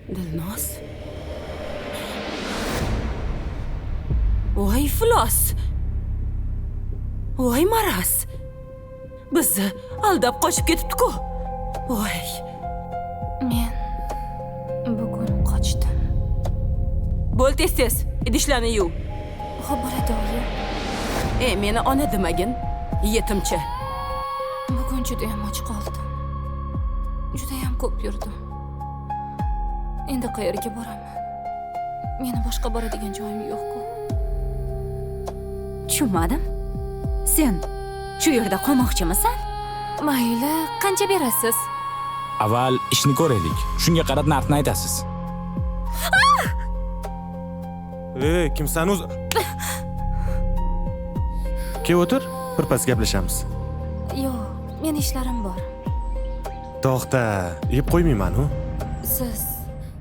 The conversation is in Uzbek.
Dilnoz. Voy iflos. Voy maraz. Bizni aldab qochib ketibdi-ku. Voy. Men bugun qochdim. Bo'l tez-tez, idishlarni yuv. Xo'p bo'ladi, oyi. Meni ona demagin, yetimcha. Bugun juda ham och qoldim. Juda ham ko'p yurdim. Endi qayerga boraman? Meni boshqa boradigan joyim yo'q-ku. Tushunmadim. Sen shu yerda qolmoqchimisan? Mayli, qancha berasiz? Avval ishni ko'raylik. Shunga qarab narxni aytasiz. Kimsan o'zi? Kel o'tir, birpas gaplashamiz. Yo'q, men ishlarim bor. To'xta, yeb qo'ymayman-ku. Siz